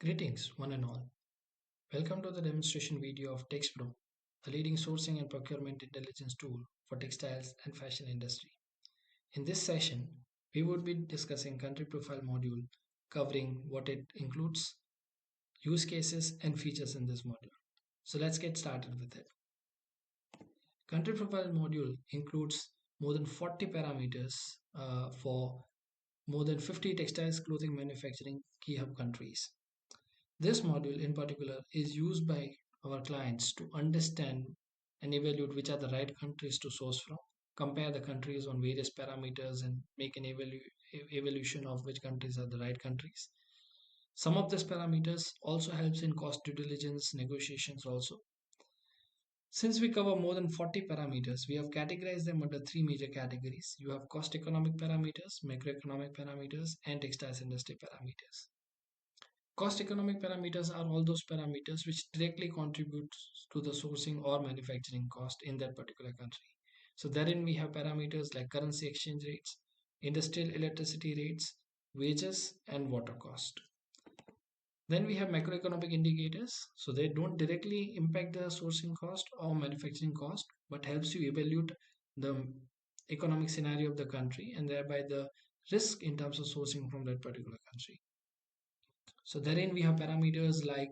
Greetings, one and all. Welcome to the demonstration video of TextPro, the leading sourcing and procurement intelligence tool for textiles and fashion industry. In this session, we would be discussing country profile module, covering what it includes, use cases, and features in this module. So let's get started with it. Country profile module includes more than 40 parameters for more than 50 textiles clothing manufacturing key hub countries. This module in particular is used by our clients to understand and evaluate which are the right countries to source from, compare the countries on various parameters, and make an evaluation of which countries are the right countries. Some of these parameters also helps in cost due diligence negotiations also. Since we cover more than 40 parameters, we have categorized them under three major categories. You have cost economic parameters, macroeconomic parameters, and textiles industry parameters. Cost economic parameters are all those parameters which directly contribute to the sourcing or manufacturing cost in that particular country. So therein we have parameters like currency exchange rates, industrial electricity rates, wages, and water cost. Then we have macroeconomic indicators. So they don't directly impact the sourcing cost or manufacturing cost, but helps you evaluate the economic scenario of the country and thereby the risk in terms of sourcing from that particular country. So therein we have parameters like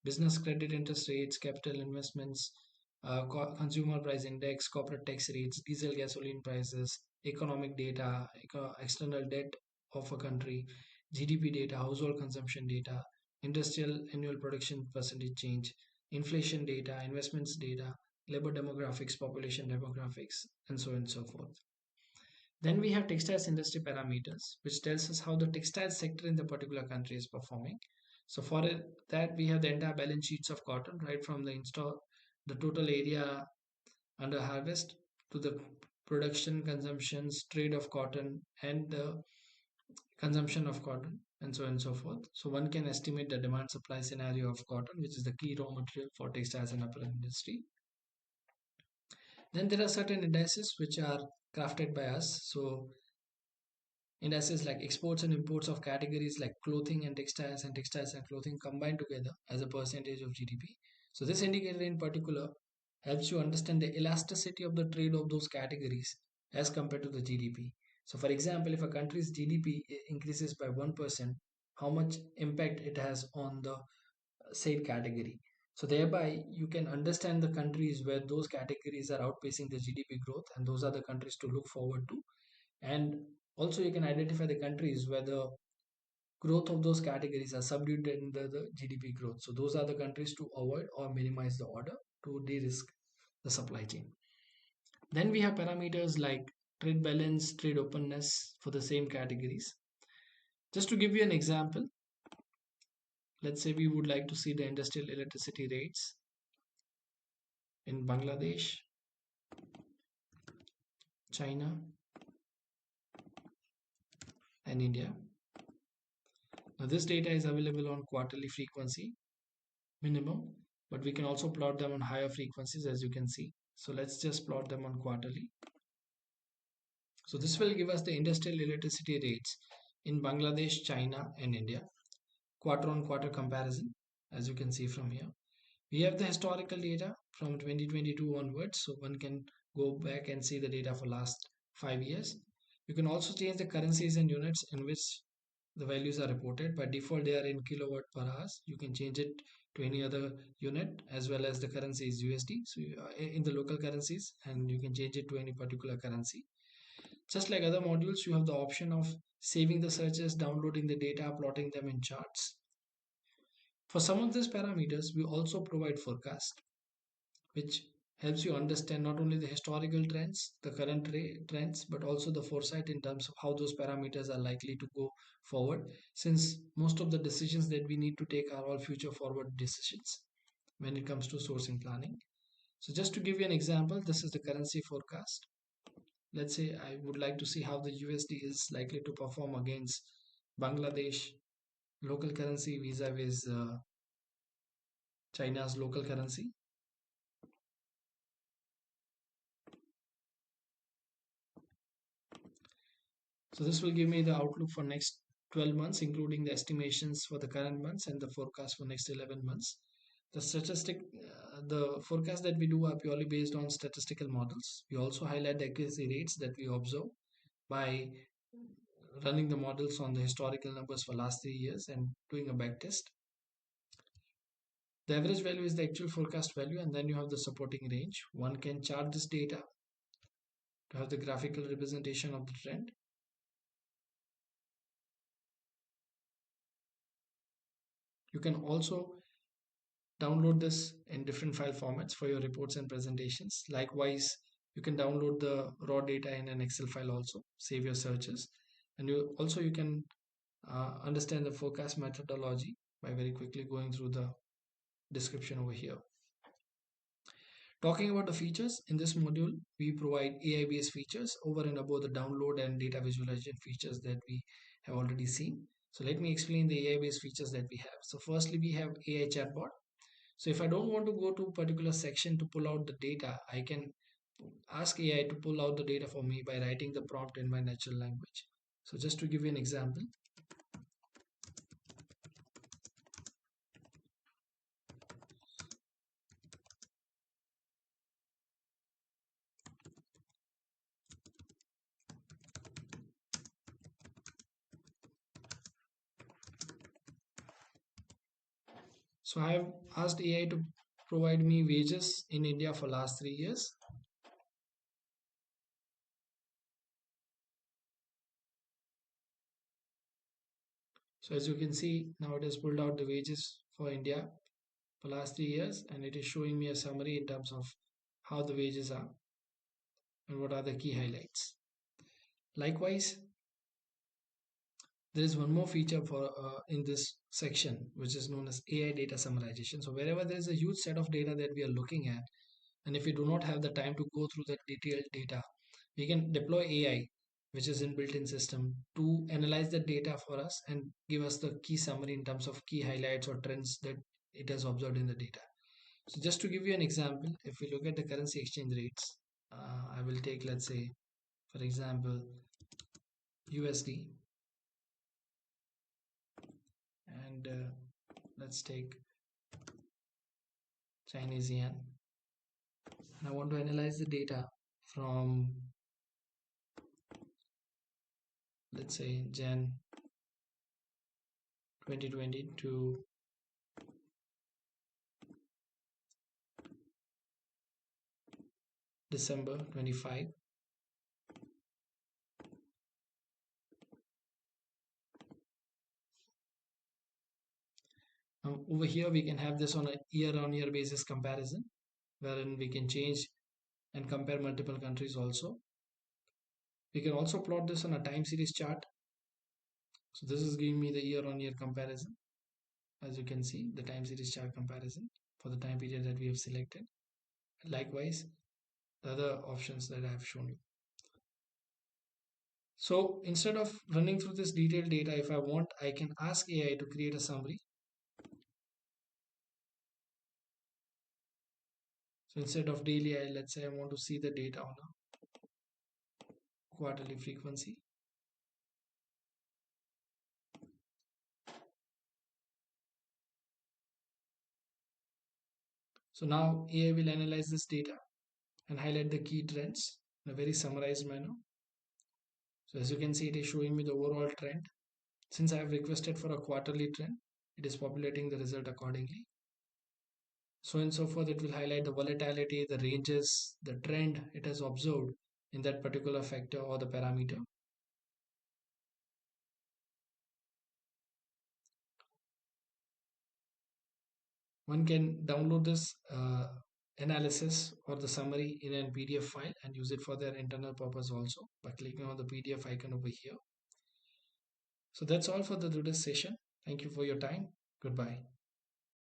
business credit interest rates, capital investments, consumer price index, corporate tax rates, diesel gasoline prices, economic data, external debt of a country, GDP data, household consumption data, industrial annual production percentage change, inflation data, investments data, labor demographics, population demographics, and so on and so forth. Then we have textiles industry parameters, which tells us how the textile sector in the particular country is performing. So for that, we have the entire balance sheets of cotton, right from the total area under harvest to the production, consumptions, trade of cotton, and the consumption of cotton, and so on and so forth. So one can estimate the demand supply scenario of cotton, which is the key raw material for textiles and apparel industry. Then there are certain indices which are crafted by us. So indices like exports and imports of categories like clothing and textiles and clothing combined together as a percentage of GDP. So this indicator in particular helps you understand the elasticity of the trade of those categories as compared to the GDP. So for example, if a country's GDP increases by 1%, how much impact it has on the said category. So thereby you can understand the countries where those categories are outpacing the GDP growth, and those are the countries to look forward to. And also you can identify the countries where the growth of those categories are subdued in the GDP growth. So those are the countries to avoid or minimize the order to de-risk the supply chain. Then we have parameters like trade balance, trade openness for the same categories. Just to give you an example, let's say we would like to see the industrial electricity rates in Bangladesh, China, and India. Now this data is available on quarterly frequency minimum, but we can also plot them on higher frequencies, as you can see. So let's just plot them on quarterly. So this will give us the industrial electricity rates in Bangladesh, China, and India, quarter on quarter comparison, as you can see from here. We have the historical data from 2022 onwards, so one can go back and see the data for last 5 years. You can also change the currencies and units in which the values are reported. By default, they are in kilowatt per hours. You can change it to any other unit, as well as the currency is USD. So in the local currencies, and you can change it to any particular currency. Just like other modules, you have the option of saving the searches, downloading the data, plotting them in charts. For some of these parameters, we also provide forecast, which helps you understand not only the historical trends, the current trends, but also the foresight in terms of how those parameters are likely to go forward, since most of the decisions that we need to take are all future forward decisions when it comes to sourcing planning. So just to give you an example, this is the currency forecast. Let's say I would like to see how the USD is likely to perform against Bangladesh local currency vis-a-vis China's local currency. So this will give me the outlook for next 12 months, including the estimations for the current months and the forecast for next 11 months. The forecast that we do are purely based on statistical models. We also highlight the accuracy rates that we observe by running the models on the historical numbers for last 3 years and doing a back test. The average value is the actual forecast value, and then you have the supporting range. One can chart this data to have the graphical representation of the trend. You can also download this in different file formats for your reports and presentations. Likewise, you can download the raw data in an Excel file also, save your searches. And you can understand the forecast methodology by very quickly going through the description over here. Talking about the features, in this module, we provide AI-based features over and above the download and data visualization features that we have already seen. So let me explain the AI-based features that we have. So firstly, we have AI chatbot. So if I don't want to go to a particular section to pull out the data, I can ask AI to pull out the data for me by writing the prompt in my natural language. So just to give you an example, so I have asked AI to provide me wages in India for last 3 years. So as you can see, now it has pulled out the wages for India for last 3 years, and it is showing me a summary in terms of how the wages are and what are the key highlights. Likewise, there is one more feature for in this section, which is known as AI data summarization. So wherever there is a huge set of data that we are looking at, and if we do not have the time to go through that detailed data, we can deploy AI, which is in built-in system, to analyze the data for us and give us the key summary in terms of key highlights or trends that it has observed in the data. So just to give you an example, if we look at the currency exchange rates, I will take, let's say, for example, USD, and let's take Chinese yen. And I want to analyze the data from, let's say, Jan 2020 to December 25. Now, over here, we can have this on a year-on-year basis comparison, wherein we can change and compare multiple countries also. We can also plot this on a time series chart. So this is giving me the year-on-year comparison. As you can see, the time series chart comparison for the time period that we have selected. Likewise, the other options that I have shown you. So instead of running through this detailed data, if I want, I can ask AI to create a summary. So instead of daily, let's say I want to see the data on a quarterly frequency. So now AI will analyze this data and highlight the key trends in a very summarized manner. So as you can see, it is showing me the overall trend. Since I have requested for a quarterly trend, it is populating the result accordingly. So and so forth, it will highlight the volatility, the ranges, the trend it has observed in that particular factor or the parameter. One can download this analysis or the summary in a PDF file and use it for their internal purpose also by clicking on the PDF icon over here. So that's all for the today's session. Thank you for your time. Goodbye.